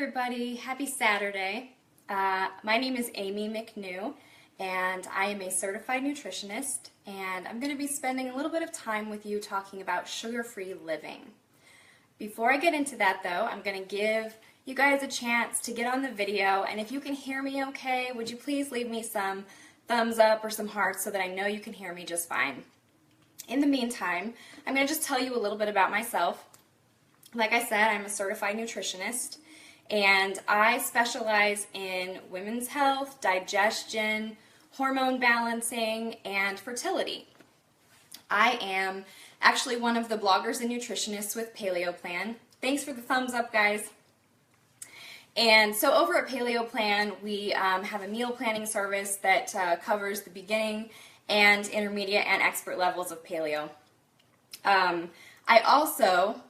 everybody, happy Saturday. My name is Amy McNew and I am a certified nutritionist, and I'm going to be spending a little bit of time with you talking about sugar-free living. Before I get into that though, I'm going to give you guys a chance to get on the video, and if you can hear me okay, would you please leave me some thumbs up or some hearts so that I know you can hear me just fine. In the meantime, I'm going to just tell you a little bit about myself. Like I said, I'm a certified nutritionist, and I specialize in women's health, digestion, hormone balancing, and fertility. I am actually one of the bloggers and nutritionists with PaleoPlan. Thanks for the thumbs up, guys. And so over at PaleoPlan, we have a meal planning service that covers the beginning and intermediate and expert levels of paleo. I also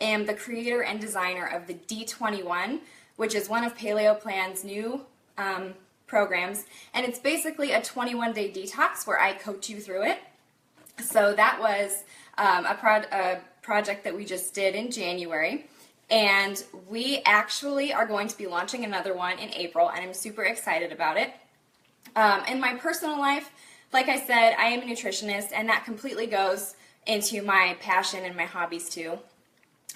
am the creator and designer of the D21, which is one of PaleoPlan's new programs, and it's basically a 21-day detox where I coach you through it. So that was a project that we just did in January, and we actually are going to be launching another one in April, and I'm super excited about it. In my personal life, like I said, I am a nutritionist, and that completely goes into my passion and my hobbies too.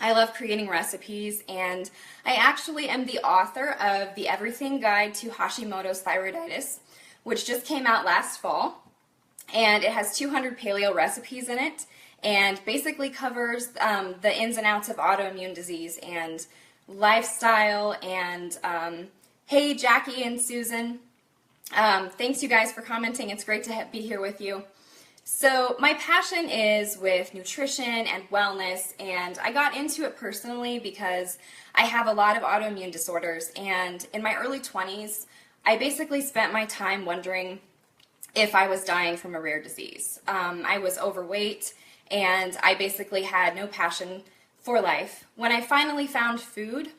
I love creating recipes, and I actually am the author of the Everything Guide to Hashimoto's Thyroiditis, which just came out last fall, and it has 200 paleo recipes in it, and basically covers the ins and outs of autoimmune disease and lifestyle. And hey, Jackie and Susan, thanks you guys for commenting. It's great to be here with you. So my passion is with nutrition and wellness, and I got into it personally because I have a lot of autoimmune disorders, and in my early 20s, I basically spent my time wondering if I was dying from a rare disease. I was overweight, and I basically had no passion for life. When I finally found food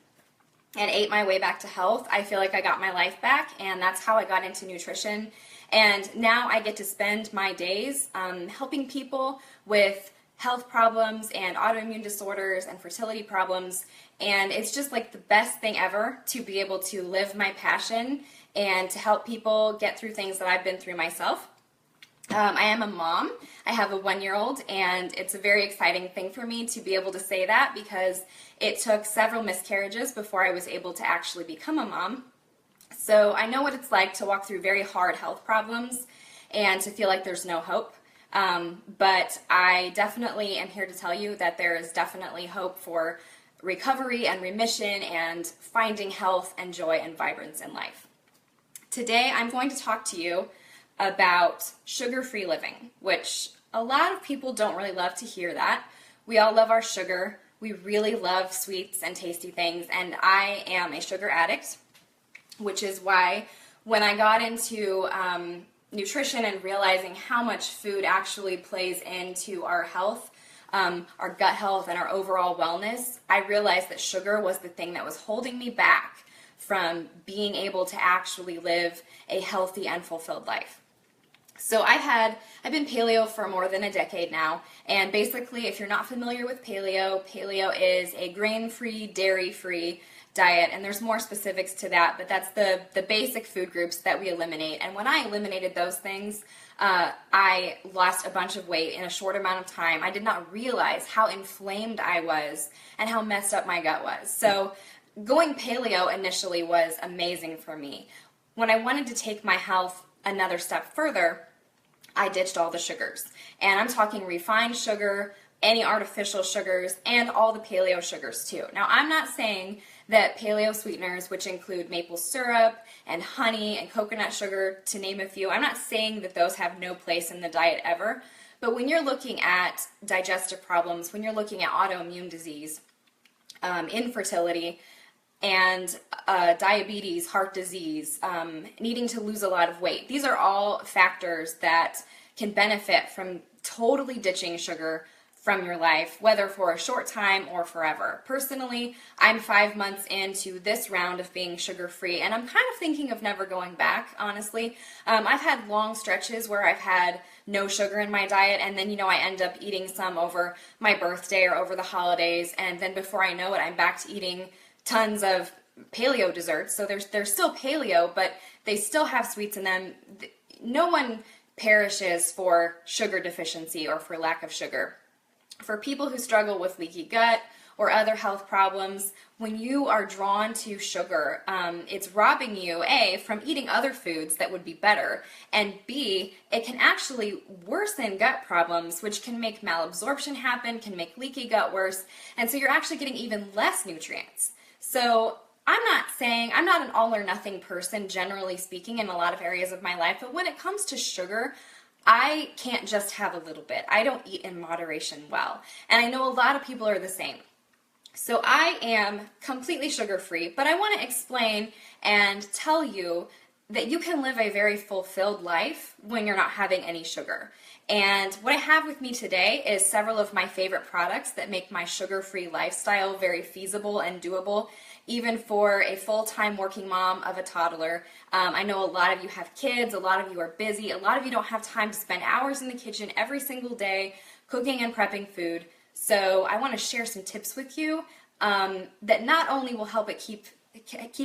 and ate my way back to health, I feel like I got my life back, and that's how I got into nutrition. And now I get to spend my days helping people with health problems and autoimmune disorders and fertility problems, and it's just like the best thing ever to be able to live my passion and to help people get through things that I've been through myself. I am a mom. I have a 1-year-old, and it's a very exciting thing for me to be able to say that because it took several miscarriages before I was able to actually become a mom. So I know what it's like to walk through very hard health problems and to feel like there's no hope. But I definitely am here to tell you that there is definitely hope for recovery and remission and finding health and joy and vibrance in life. Today I'm going to talk to you about sugar-free living, which a lot of people don't really love to hear that. We all love our sugar. We really love sweets and tasty things, and I am a sugar addict, which is why when I got into nutrition and realizing how much food actually plays into our health, our gut health, and our overall wellness, I realized that sugar was the thing that was holding me back from being able to actually live a healthy and fulfilled life. So I've been paleo for more than a decade now, and basically if you're not familiar with paleo is a grain-free, dairy-free diet, and there's more specifics to that, but that's the basic food groups that we eliminate. And when I eliminated those things, I lost a bunch of weight in a short amount of time. I did not realize how inflamed I was and how messed up my gut was. So going paleo initially was amazing for me. When I wanted to take my health another step further, I ditched all the sugars. And I'm talking refined sugar, any artificial sugars, and all the paleo sugars too. Now, I'm not saying that paleo sweeteners, which include maple syrup and honey and coconut sugar, to name a few, I'm not saying that those have no place in the diet ever, but when you're looking at digestive problems, when you're looking at autoimmune disease, infertility, and diabetes, heart disease, needing to lose a lot of weight, these are all factors that can benefit from totally ditching sugar from your life, whether for a short time or forever. Personally, I'm 5 months into this round of being sugar-free, and I'm kind of thinking of never going back, honestly. I've had long stretches where I've had no sugar in my diet, and then, I end up eating some over my birthday or over the holidays, and then before I know it, I'm back to eating tons of paleo desserts, so they're still paleo, but they still have sweets in them. No one perishes for sugar deficiency or for lack of sugar. For people who struggle with leaky gut or other health problems, when you are drawn to sugar, it's robbing you, A, from eating other foods that would be better, and B, it can actually worsen gut problems, which can make malabsorption happen, can make leaky gut worse, and so you're actually getting even less nutrients. So I'm not an all or nothing person, generally speaking, in a lot of areas of my life, but when it comes to sugar, I can't just have a little bit. I don't eat in moderation well, and I know a lot of people are the same. So I am completely sugar-free, but I want to explain and tell you that you can live a very fulfilled life when you're not having any sugar. And what I have with me today is several of my favorite products that make my sugar-free lifestyle very feasible and doable, even for a full-time working mom of a toddler. I know a lot of you have kids, a lot of you are busy, a lot of you don't have time to spend hours in the kitchen every single day cooking and prepping food. So I want to share some tips with you that not only will help it keep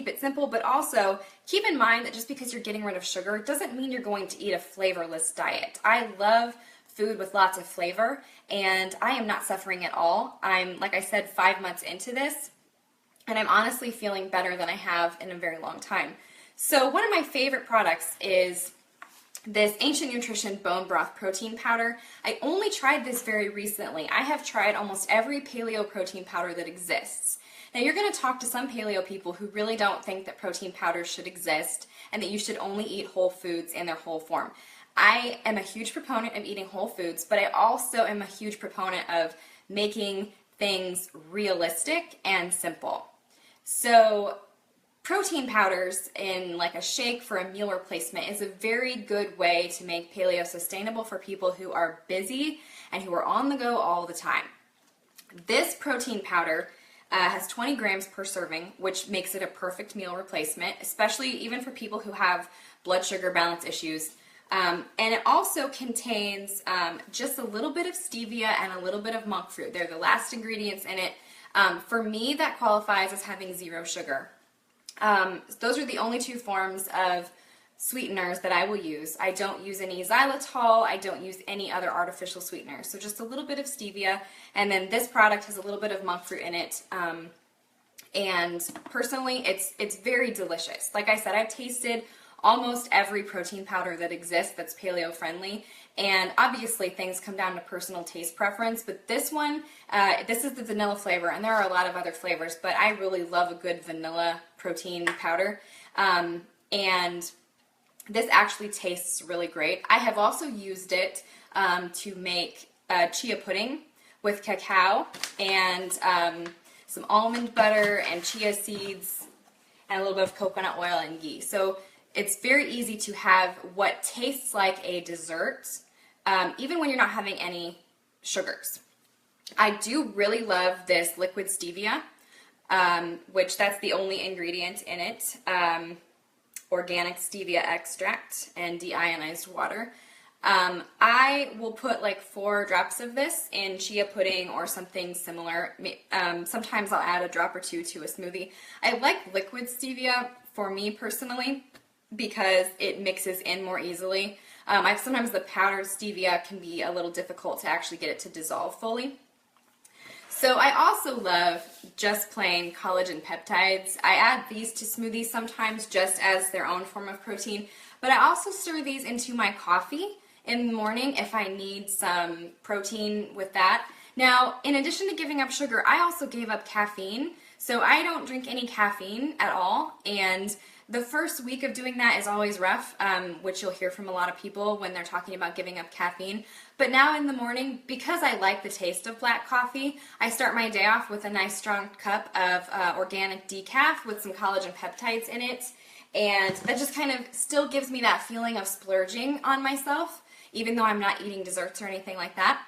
it simple, but also keep in mind that just because you're getting rid of sugar doesn't mean you're going to eat a flavorless diet. I love food with lots of flavor, and I am not suffering at all. I'm, like I said, 5 months into this, and I'm honestly feeling better than I have in a very long time. So one of my favorite products is this Ancient Nutrition Bone Broth Protein Powder. I only tried this very recently. I have tried almost every paleo protein powder that exists. Now you're going to talk to some paleo people who really don't think that protein powders should exist and that you should only eat whole foods in their whole form. I am a huge proponent of eating whole foods, but I also am a huge proponent of making things realistic and simple. So protein powders in like a shake for a meal replacement is a very good way to make paleo sustainable for people who are busy and who are on the go all the time. This protein powder has 20 grams per serving, which makes it a perfect meal replacement, especially even for people who have blood sugar balance issues. And it also contains just a little bit of stevia and a little bit of monk fruit. They're the last ingredients in it. For me, that qualifies as having 0 sugar. Those are the only 2 forms of sweeteners that I will use. I don't use any xylitol, I don't use any other artificial sweeteners. So just a little bit of stevia, and then this product has a little bit of monk fruit in it. And personally, it's very delicious. Like I said, I've tasted almost every protein powder that exists that's paleo friendly, and obviously things come down to personal taste preference, but this one, this is the vanilla flavor, and there are a lot of other flavors, but I really love a good vanilla protein powder, and this actually tastes really great. I have also used it to make chia pudding with cacao and some almond butter and chia seeds and a little bit of coconut oil and ghee. So it's very easy to have what tastes like a dessert, even when you're not having any sugars. I do really love this liquid stevia, which that's the only ingredient in it. Organic stevia extract and deionized water. I will put like 4 drops of this in chia pudding or something similar. Sometimes I'll add a drop or 2 to a smoothie. I like liquid stevia for me personally because it mixes in more easily. Sometimes the powdered stevia can be a little difficult to actually get it to dissolve fully. So I also love just plain collagen peptides. I add these to smoothies sometimes just as their own form of protein, but I also stir these into my coffee in the morning if I need some protein with that. Now, in addition to giving up sugar, I also gave up caffeine, so I don't drink any caffeine at all, and the first week of doing that is always rough, which you'll hear from a lot of people when they're talking about giving up caffeine. But now in the morning, because I like the taste of black coffee, I start my day off with a nice strong cup of organic decaf with some collagen peptides in it. And that just kind of still gives me that feeling of splurging on myself, even though I'm not eating desserts or anything like that.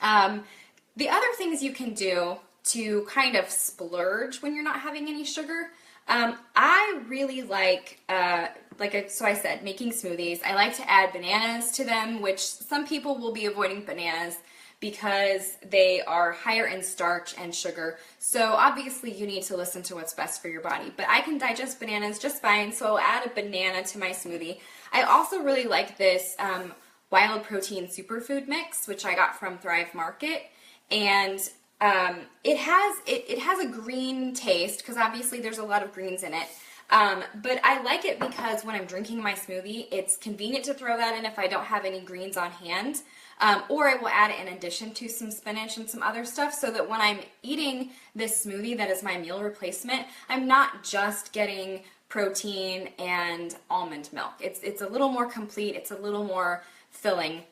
The other things you can do to kind of splurge when you're not having any sugar, I really like so I said, making smoothies. I like to add bananas to them, which some people will be avoiding bananas because they are higher in starch and sugar. So obviously you need to listen to what's best for your body. But I can digest bananas just fine, so I'll add a banana to my smoothie. I also really like this wild protein superfood mix, which I got from Thrive Market, and it has a green taste because obviously there's a lot of greens in it. But I like it because when I'm drinking my smoothie, it's convenient to throw that in if I don't have any greens on hand. Or I will add it in addition to some spinach and some other stuff so that when I'm eating this smoothie that is my meal replacement, I'm not just getting protein and almond milk. It's a little more complete, it's a little more filling.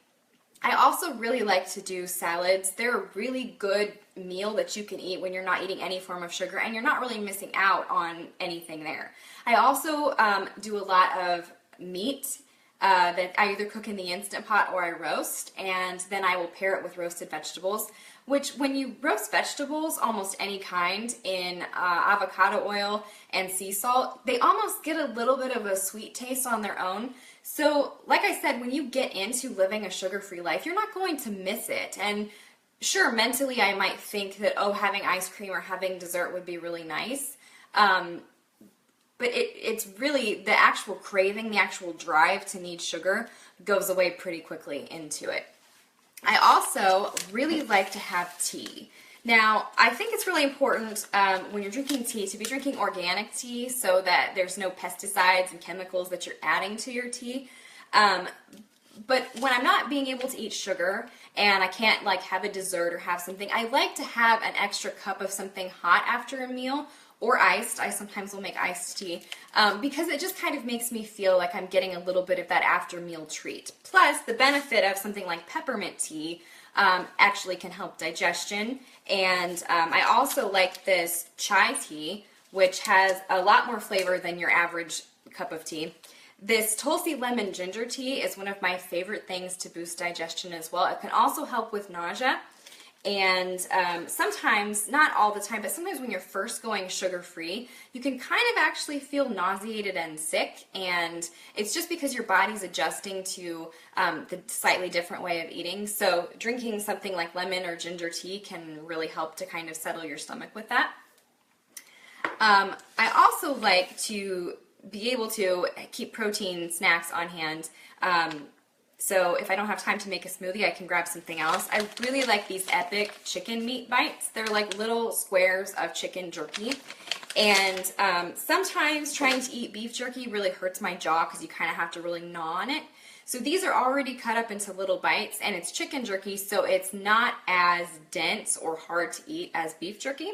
I also really like to do salads. They're a really good meal that you can eat when you're not eating any form of sugar and you're not really missing out on anything there. I also do a lot of meat that I either cook in the Instant Pot or I roast, and then I will pair it with roasted vegetables, which when you roast vegetables, almost any kind, in avocado oil and sea salt, they almost get a little bit of a sweet taste on their own. So, like I said, when you get into living a sugar-free life, you're not going to miss it. And sure, mentally I might think that, oh, having ice cream or having dessert would be really nice. But it's really the actual craving, the actual drive to need sugar goes away pretty quickly into it. I also really like to have tea. Now, I think it's really important when you're drinking tea to be drinking organic tea so that there's no pesticides and chemicals that you're adding to your tea. But when I'm not being able to eat sugar and I can't like have a dessert or have something, I like to have an extra cup of something hot after a meal, or iced. I sometimes will make iced tea because it just kind of makes me feel like I'm getting a little bit of that after meal treat. Plus, the benefit of something like peppermint tea actually can help digestion. And I also like this chai tea, which has a lot more flavor than your average cup of tea. This Tulsi lemon ginger tea is one of my favorite things to boost digestion as well. It can also help with nausea. And sometimes, not all the time, but sometimes when you're first going sugar-free, you can kind of actually feel nauseated and sick, and it's just because your body's adjusting to the slightly different way of eating. So drinking something like lemon or ginger tea can really help to kind of settle your stomach with that. I also like to be able to keep protein snacks on hand. So if I don't have time to make a smoothie, I can grab something else. I really like these Epic chicken meat bites. They're like little squares of chicken jerky. And sometimes trying to eat beef jerky really hurts my jaw because you kind of have to really gnaw on it. So these are already cut up into little bites, and it's chicken jerky, so it's not as dense or hard to eat as beef jerky.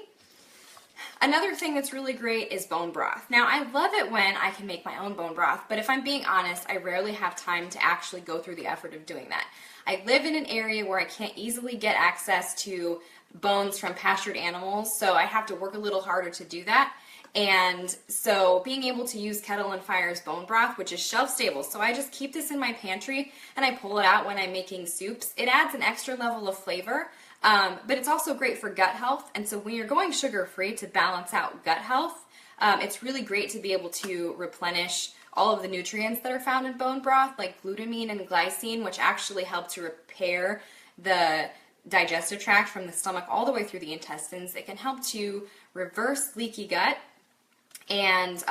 Another thing that's really great is bone broth. Now, I love it when I can make my own bone broth, but if I'm being honest, I rarely have time to actually go through the effort of doing that. I live in an area where I can't easily get access to bones from pastured animals, so I have to work a little harder to do that. And so being able to use Kettle and Fire's bone broth, which is shelf stable, so I just keep this in my pantry and I pull it out when I'm making soups. It adds an extra level of flavor. But it's also great for gut health, and so when you're going sugar-free to balance out gut health, it's really great to be able to replenish all of the nutrients that are found in bone broth, like glutamine and glycine, which actually help to repair the digestive tract from the stomach all the way through the intestines. It can help to reverse leaky gut, and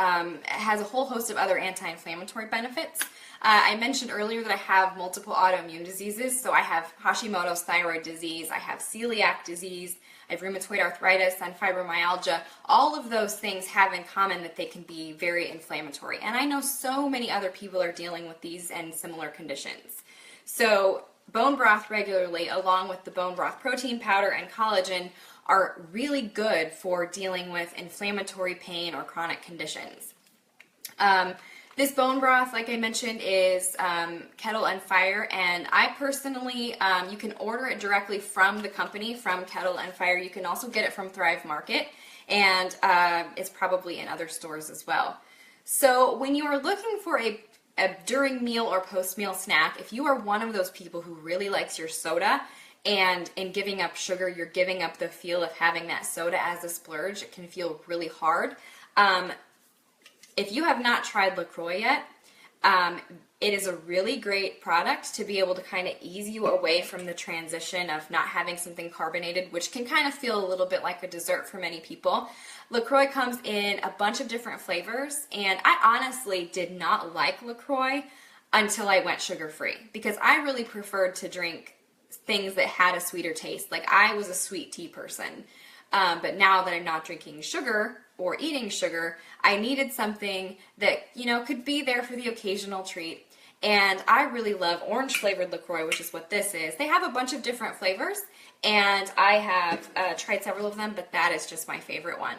has a whole host of other anti-inflammatory benefits. I mentioned earlier that I have multiple autoimmune diseases, so I have Hashimoto's thyroid disease, I have celiac disease, I have rheumatoid arthritis and fibromyalgia. All of those things have in common that they can be very inflammatory, and I know so many other people are dealing with these and similar conditions. So bone broth regularly, along with the bone broth protein powder and collagen, are really good for dealing with inflammatory pain or chronic conditions. This bone broth, like I mentioned, is Kettle and Fire, and I personally, you can order it directly from the company, from Kettle and Fire. You can also get it from Thrive Market, and it's probably in other stores as well. So when you are looking for a during meal or post-meal snack, if you are one of those people who really likes your soda, and in giving up sugar, you're giving up the feel of having that soda as a splurge, it can feel really hard. If you have not tried LaCroix yet, it is a really great product to be able to kind of ease you away from the transition of not having something carbonated, which can kind of feel a little bit like a dessert for many people. LaCroix comes in a bunch of different flavors, and I honestly did not like LaCroix until I went sugar-free, because I really preferred to drink things that had a sweeter taste. Like, I was a sweet tea person, but now that I'm not drinking sugar or eating sugar, I needed something that, you know, could be there for the occasional treat. And I really love orange flavored LaCroix, which is what this is. They have a bunch of different flavors, and I have tried several of them, but that is just my favorite one.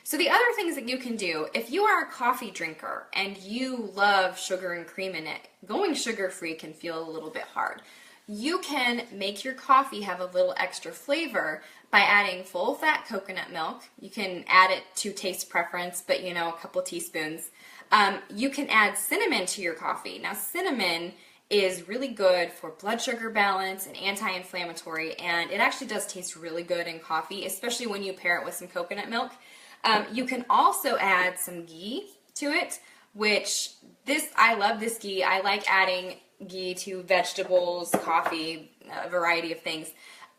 So the other things that you can do, if you are a coffee drinker and you love sugar and cream in it, going sugar-free can feel a little bit hard. You can make your coffee have a little extra flavor by adding full-fat coconut milk. You can add it to taste preference, but you know, a couple teaspoons. You can add cinnamon to your coffee. Now, cinnamon is really good for blood sugar balance and anti-inflammatory, and it actually does taste really good in coffee, especially when you pair it with some coconut milk. You can also add some ghee to it, which I love this ghee. I like adding ghee to vegetables, coffee, a variety of things.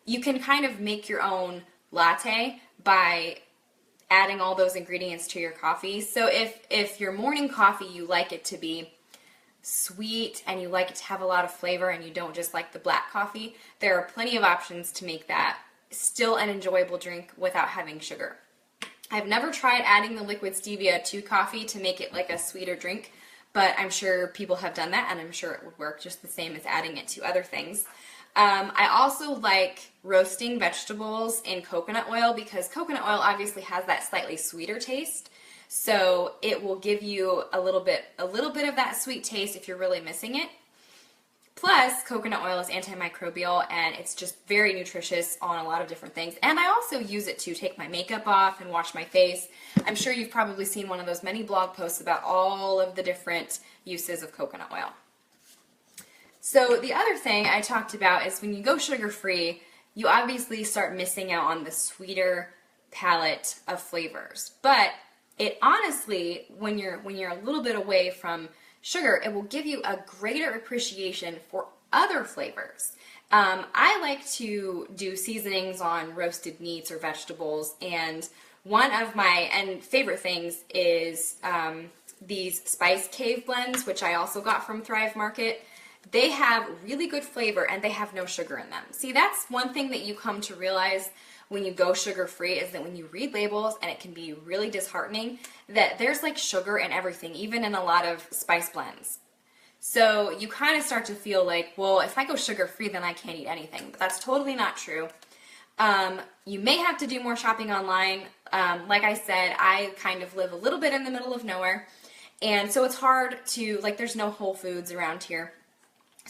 You can kind of make your own latte by adding all those ingredients to your coffee. So if your morning coffee, you like it to be sweet and you like it to have a lot of flavor and you don't just like the black coffee, there are plenty of options to make that still an enjoyable drink without having sugar. I've never tried adding the liquid stevia to coffee to make it like a sweeter drink, but I'm sure people have done that, and I'm sure it would work just the same as adding it to other things. I also like roasting vegetables in coconut oil, because coconut oil obviously has that slightly sweeter taste. So it will give you a little bit of that sweet taste if you're really missing it. Plus, coconut oil is antimicrobial, and it's just very nutritious on a lot of different things. And I also use it to take my makeup off and wash my face. I'm sure you've probably seen one of those many blog posts about all of the different uses of coconut oil. So the other thing I talked about is when you go sugar-free, you obviously start missing out on the sweeter palette of flavors. But it honestly, when you're a little bit away from sugar, it will give you a greater appreciation for other flavors. I like to do seasonings on roasted meats or vegetables, and one of my favorite things is these Spice Cave blends, which I also got from Thrive Market. They have really good flavor and they have no sugar in them. See, that's one thing that you come to realize when you go sugar-free, is that when you read labels, and it can be really disheartening, that there's like sugar in everything, even in a lot of spice blends. So you kind of start to feel like, well, if I go sugar-free, then I can't eat anything. But that's totally not true. You may have to do more shopping online. Like I said, I kind of live a little bit in the middle of nowhere, and so it's hard to, like, there's no Whole Foods around here.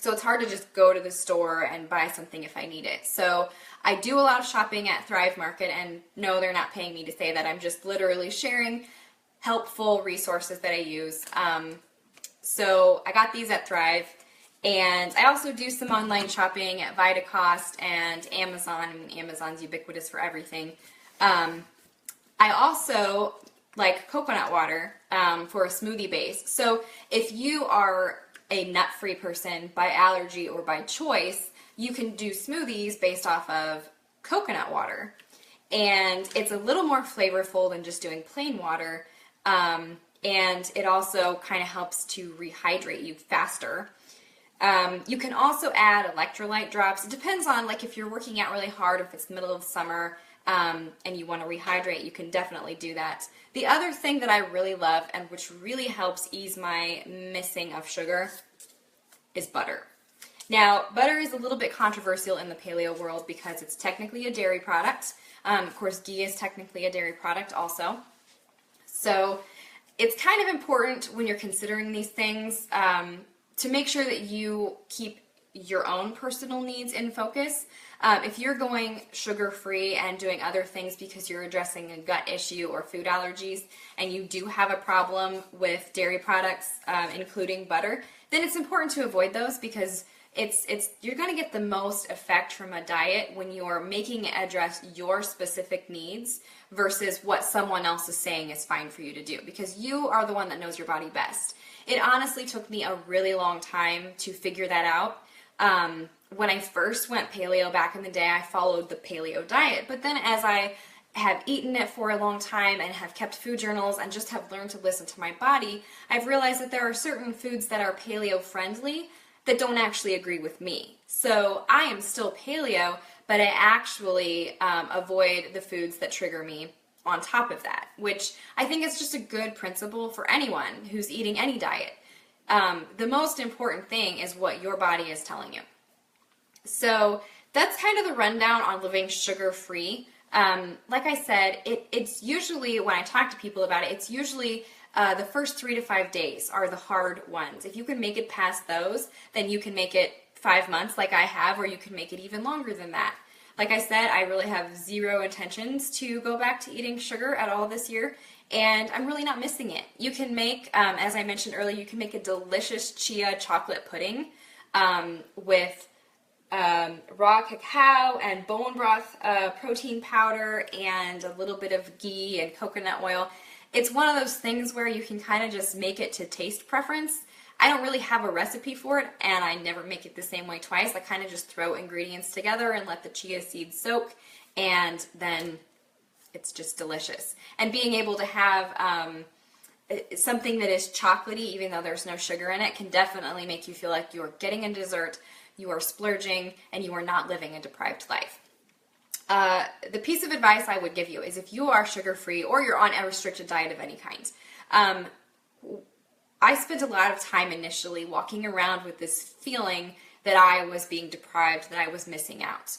So it's hard to just go to the store and buy something if I need it. So I do a lot of shopping at Thrive Market, and no, they're not paying me to say that. I'm just literally sharing helpful resources that I use. So I got these at Thrive, and I also do some online shopping at Vitacost and Amazon. I mean, Amazon's ubiquitous for everything. I also like coconut water for a smoothie base. So if you are a nut-free person by allergy or by choice, you can do smoothies based off of coconut water. And it's a little more flavorful than just doing plain water. And it also kind of helps to rehydrate you faster. You can also add electrolyte drops. It depends on, like, if you're working out really hard, if it's the middle of summer, and you want to rehydrate, you can definitely do that. The other thing that I really love, and which really helps ease my missing of sugar, is butter. Now, butter is a little bit controversial in the paleo world because it's technically a dairy product. Of course, ghee is technically a dairy product also. So it's kind of important when you're considering these things to make sure that you keep your own personal needs in focus. If you're going sugar-free and doing other things because you're addressing a gut issue or food allergies, and you do have a problem with dairy products, including butter, then it's important to avoid those, because you're going to get the most effect from a diet when you're making it address your specific needs versus what someone else is saying is fine for you to do, because you are the one that knows your body best. It honestly took me a really long time to figure that out. When I first went paleo back in the day, I followed the paleo diet, but then as I have eaten it for a long time and have kept food journals and just have learned to listen to my body, I've realized that there are certain foods that are paleo friendly that don't actually agree with me. So I am still paleo, but I actually avoid the foods that trigger me on top of that, which I think is just a good principle for anyone who's eating any diet. The most important thing is what your body is telling you. So that's kind of the rundown on living sugar-free. Like I said, it's usually, when I talk to people about it, it's usually the first 3 to 5 days are the hard ones. If you can make it past those, then you can make it 5 months like I have, or you can make it even longer than that. Like I said, I really have zero intentions to go back to eating sugar at all this year, and I'm really not missing it. You can make, as I mentioned earlier, you can make a delicious chia chocolate pudding with raw cacao and bone broth protein powder and a little bit of ghee and coconut oil. It's one of those things where you can kind of just make it to taste preference. I don't really have a recipe for it, and I never make it the same way twice. I kind of just throw ingredients together and let the chia seeds soak, and then it's just delicious. And being able to have something that is chocolatey, even though there's no sugar in it, can definitely make you feel like you're getting a dessert, you are splurging, and you are not living a deprived life. The piece of advice I would give you is, if you are sugar-free or you're on a restricted diet of any kind, I spent a lot of time initially walking around with this feeling that I was being deprived, that I was missing out.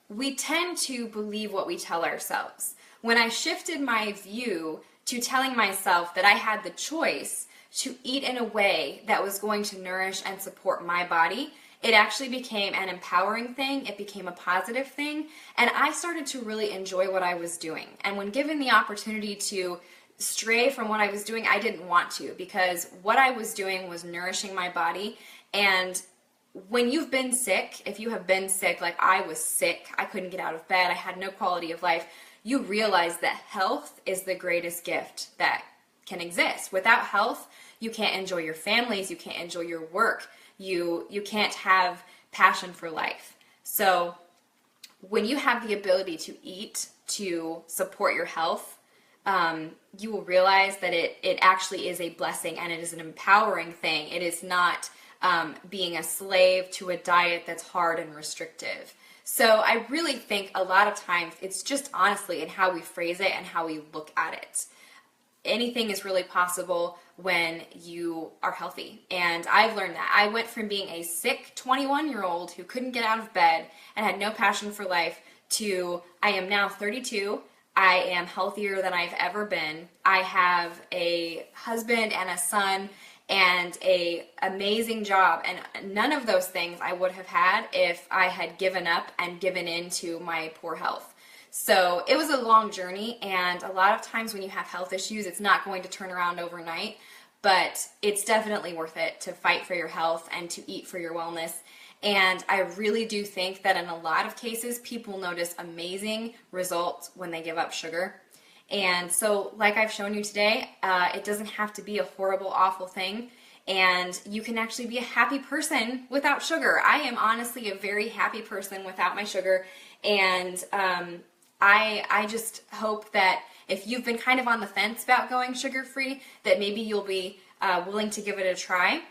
We tend to believe what we tell ourselves. When I shifted my view to telling myself that I had the choice to eat in a way that was going to nourish and support my body, it actually became an empowering thing. It became a positive thing, and I started to really enjoy what I was doing. And when given the opportunity to stray from what I was doing, I didn't want to, because what I was doing was nourishing my body. And when you've been sick, if you have been sick, like I was sick, I couldn't get out of bed, I had no quality of life, you realize that health is the greatest gift that can exist. Without health, you can't enjoy your families, you can't enjoy your work, you can't have passion for life. So when you have the ability to eat to support your health, you will realize that it actually is a blessing, and it is an empowering thing. It is not being a slave to a diet that's hard and restrictive. So I really think a lot of times it's just honestly in how we phrase it and how we look at it. Anything is really possible when you are healthy. And I've learned that. I went from being a sick 21-year-old who couldn't get out of bed and had no passion for life to I am now 32. I am healthier than I've ever been. I have a husband and a son and an amazing job, and none of those things I would have had if I had given up and given in to my poor health. So it was a long journey, and a lot of times when you have health issues, it's not going to turn around overnight, but it's definitely worth it to fight for your health and to eat for your wellness. And I really do think that in a lot of cases, people notice amazing results when they give up sugar. And so, like I've shown you today, it doesn't have to be a horrible, awful thing. And you can actually be a happy person without sugar. I am honestly a very happy person without my sugar. And I just hope that if you've been kind of on the fence about going sugar-free, that maybe you'll be willing to give it a try.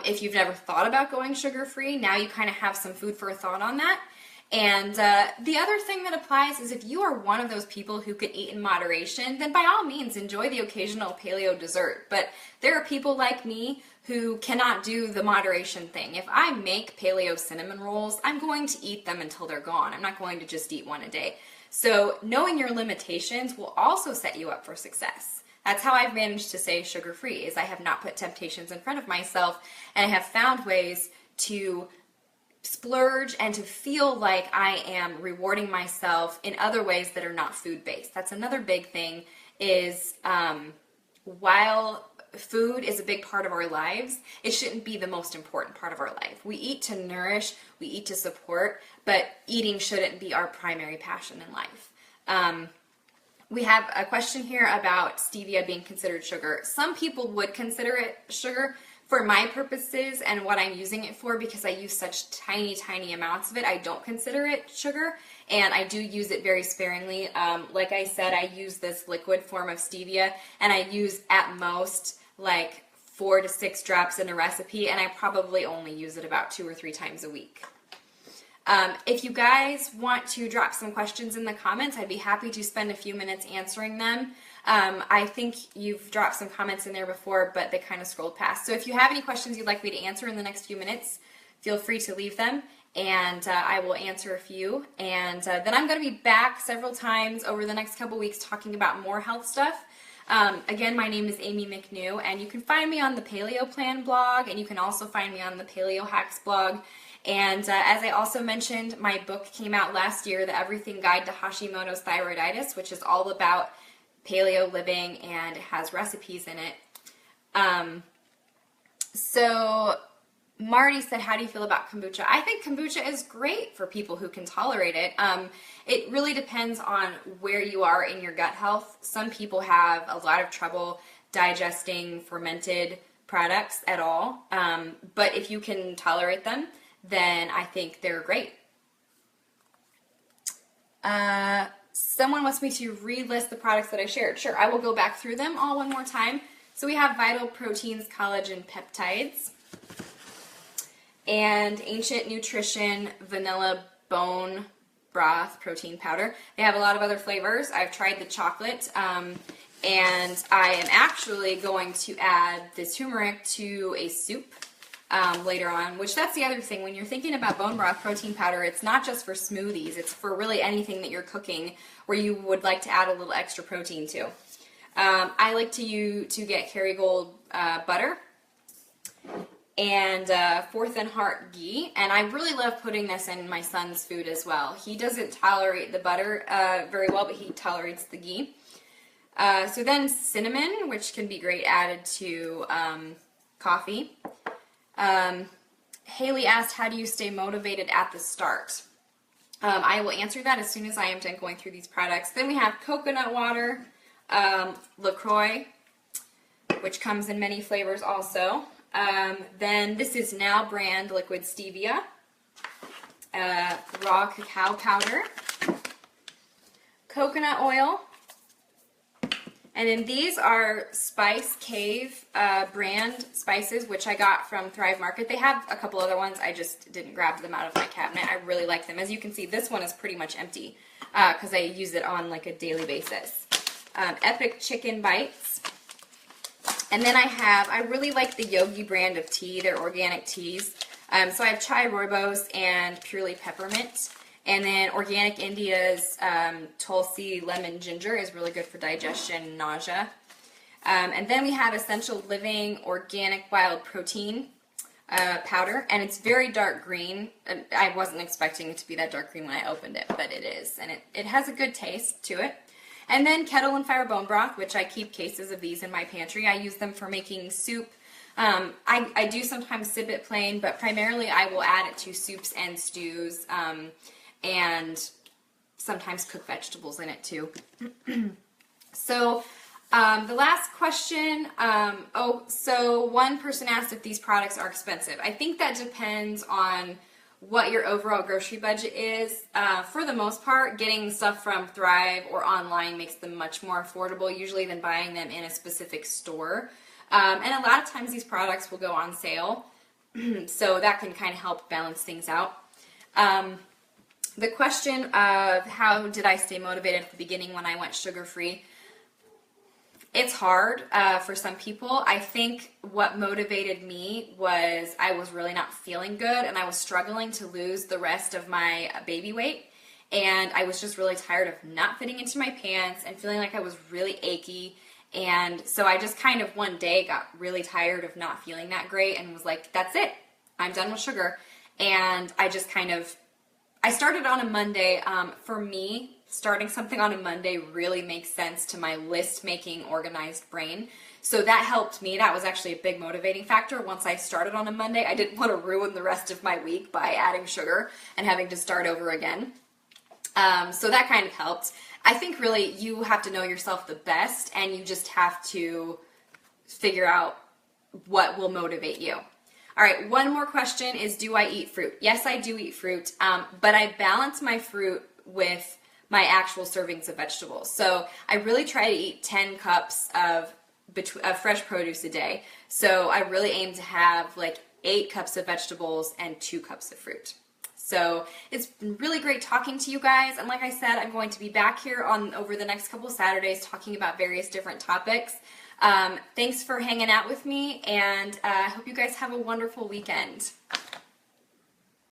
If you've never thought about going sugar-free, now you kind of have some food for thought on that. And the other thing that applies is if you are one of those people who can eat in moderation, then by all means enjoy the occasional paleo dessert. But there are people like me who cannot do the moderation thing. If I make paleo cinnamon rolls, I'm going to eat them until they're gone. I'm not going to just eat one a day. So knowing your limitations will also set you up for success. That's how I've managed to stay sugar-free, is I have not put temptations in front of myself, and I have found ways to splurge and to feel like I am rewarding myself in other ways that are not food-based. That's another big thing, is while food is a big part of our lives, it shouldn't be the most important part of our life. We eat to nourish, we eat to support, but eating shouldn't be our primary passion in life. We have a question here about stevia being considered sugar. Some people would consider it sugar. For my purposes and what I'm using it for, because I use such tiny, tiny amounts of it, I don't consider it sugar, and I do use it very sparingly. Like I said, I use this liquid form of stevia, and I use at most like 4 to 6 drops in a recipe, and I probably only use it about 2 or 3 times a week. If you guys want to drop some questions in the comments, I'd be happy to spend a few minutes answering them. I think you've dropped some comments in there before, but they kind of scrolled past. So if you have any questions you'd like me to answer in the next few minutes, feel free to leave them, and I will answer a few. And then I'm going to be back several times over the next couple weeks talking about more health stuff. Again, my name is AIMEE McNew, and you can find me on the Paleo Plan blog, and you can also find me on the PaleoHacks blog. And as I also mentioned, my book came out last year, The Everything Guide to Hashimoto's Thyroiditis, which is all about paleo living, and it has recipes in it. So Marty said, how do you feel about kombucha? I think kombucha is great for people who can tolerate it. It really depends on where you are in your gut health. Some people have a lot of trouble digesting fermented products at all, but if you can tolerate them, then I think they're great. Someone wants me to relist the products that I shared. Sure, I will go back through them all one more time. So we have Vital Proteins, Collagen Peptides, and Ancient Nutrition Vanilla Bone Broth Protein Powder. They have a lot of other flavors. I've tried the chocolate, and I am actually going to add the turmeric to a soup later on, which that's the other thing. When you're thinking about bone broth protein powder, it's not just for smoothies, it's for really anything that you're cooking where you would like to add a little extra protein to. I like to get Kerrygold butter and Fourth and Heart ghee, and I really love putting this in my son's food as well. He doesn't tolerate the butter very well, but he tolerates the ghee. So then cinnamon, which can be great added to coffee. Haley asked, how do you stay motivated at the start? I will answer that as soon as I am done going through these products. Then we have coconut water, LaCroix, which comes in many flavors also. Then this is Now brand liquid stevia, raw cacao powder, coconut oil, and then these are Spice Cave brand spices, which I got from Thrive Market. They have a couple other ones. I just didn't grab them out of my cabinet. I really like them. As you can see, this one is pretty much empty because I use it on like a daily basis. Epic Chicken Bites. And then I really like the Yogi brand of tea. They're organic teas. So I have Chai Rooibos and Purely Peppermint. And then Organic India's Tulsi Lemon Ginger is really good for digestion and nausea. And then we have Essential Living Organic Wild Protein powder, and it's very dark green. I wasn't expecting it to be that dark green when I opened it, but it is, and it has a good taste to it. And then Kettle and Fire Bone Broth, which I keep cases of these in my pantry. I use them for making soup. I do sometimes sip it plain, but primarily I will add it to soups and stews, and sometimes cook vegetables in it too. So the last question, so one person asked if these products are expensive. I think that depends on what your overall grocery budget is. For the most part, getting stuff from Thrive or online makes them much more affordable usually than buying them in a specific store. And a lot of times these products will go on sale, so that can kind of help balance things out. The question of how did I stay motivated at the beginning when I went sugar-free, it's hard for some people. I think what motivated me was I was really not feeling good, and I was struggling to lose the rest of my baby weight, and I was just really tired of not fitting into my pants and feeling like I was really achy. And so I just kind of one day got really tired of not feeling that great and was like, that's it, I'm done with sugar. And I just kind of, I started on a Monday. For me, starting something on a Monday really makes sense to my list-making, organized brain. So that helped me. That was actually a big motivating factor. Once I started on a Monday, I didn't want to ruin the rest of my week by adding sugar and having to start over again. So that kind of helped. I think really you have to know yourself the best, and you just have to figure out what will motivate you. All right, one more question is, do I eat fruit? Yes, I do eat fruit, but I balance my fruit with my actual servings of vegetables. So I really try to eat 10 cups of fresh produce a day. So I really aim to have like 8 cups of vegetables and 2 cups of fruit. So it's been really great talking to you guys, and like I said, I'm going to be back here over the next couple of Saturdays talking about various different topics. Thanks for hanging out with me, and I hope you guys have a wonderful weekend.